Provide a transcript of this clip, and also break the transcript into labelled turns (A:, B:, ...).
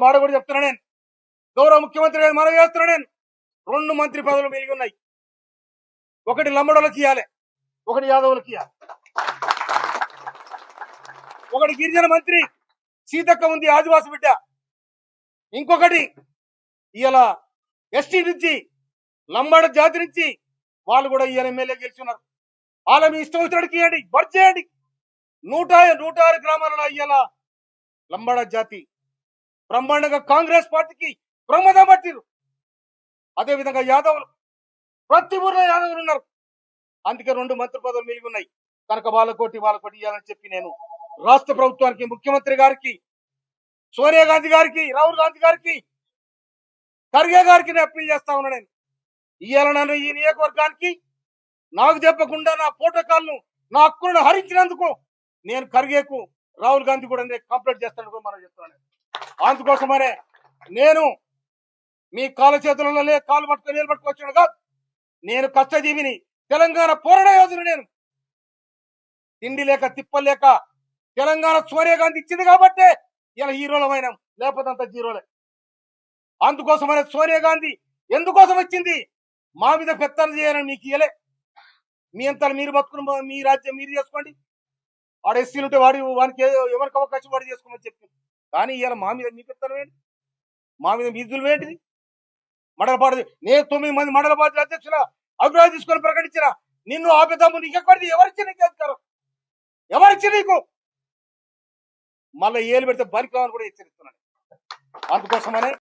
A: మాట కూడా చెప్తున్నా నేను, గౌరవ ముఖ్యమంత్రి గారు మనవి చేస్తున్నా నేను, 2 మంత్రి పదవులు మిగిలి ఉన్నాయి. ఒకటి లంబడోళ్ళకి ఇవ్వాలి, ఒకటి యాదవులకి ఇవ్వాలి. ఒకటి గిరిజన మంత్రి సీతక్క ఉంది, ఆదివాసి బిడ్డ. ఇంకొకటి ఇలా ఎస్టీ నుంచి, లంబాడ జాతి నుంచి వాళ్ళు కూడా ఇవాళ ఎమ్మెల్యే గెలుచున్నారు. వాళ్ళ మీ ఇష్టం వచ్చినడికి ఇవ్వండి, భర్తీ చేయండి. 106 గ్రామాలలో ఇవాళ లంబాడ జాతి బ్రహ్మాండంగా కాంగ్రెస్ పార్టీకి ప్రమాదం పట్టిరు. అదేవిధంగా యాదవులు, ప్రతి ఊర్లో యాదవులు ఉన్నారు. అందుకే 2 మంత్రి పదవులు మిగిలి ఉన్నాయి. కనుక వాళ్ళకోటి ఇవ్వాలని చెప్పి నేను రాష్ట్ర ప్రభుత్వానికి, ముఖ్యమంత్రి గారికి, సోనియా గాంధీ గారికి, రాహుల్ గాంధీ గారికి, ఖర్గే గారికి నేను అప్పీల్ చేస్తా ఉన్నా. నేను ఇవాళ నన్ను ఈ నియోజకవర్గానికి నాకు చెప్పకుండా నా ప్రోటోకాల్ను, నా హక్కులను హరించినందుకు నేను ఖర్గేకు, రాహుల్ గాంధీ కూడా నేను కంప్లైంట్ చేస్తాను కూడా మనం చెప్తున్నాను. అందుకోసమనే నేను మీ కాళ్ళ చేతులలో కాలు పట్టుకొని నిలబట్టుకొచ్చాను కాదు. నేను కష్టజీవిని, తెలంగాణ పోరాట యోధుని. నేను తిండి లేక తిప్పలేక తెలంగాణ సోనియా గాంధీ ఇచ్చింది కాబట్టే ఇలా హీరోలమైన, లేకపోతే అంత జీరోలే. అందుకోసమనే సోనియా గాంధీ ఎందుకోసం వచ్చింది, మా మీద పెత్తనం చేయాలని మీకు ఇయ్యలే. మీ అంతా మీరు బతుకుని మీ రాజ్యం మీరు చేసుకోండి, వాడు ఎస్సీలు ఉంటే వానికి ఎవరికి అవకాశం వాడు చేసుకోమని చెప్పింది. కానీ ఇవాళ మా మీద మీ పెత్తనం ఏంటి, మా మీద మీదులు ఏంటిది? మండలపాడు నేను 9 మంది మండల పార్టీ అధ్యక్షుల అభిప్రాయం తీసుకొని ప్రకటించిన నిన్ను ఆపేద్దాము, నీకెక్కడిది? ఎవరిచ్చి నీకు అధికారం? ఎవరిచ్చి నీకు? మళ్ళీ ఏలు పెడితే బరికి రావని కూడా హెచ్చరిస్తున్నాను. అందుకోసమనే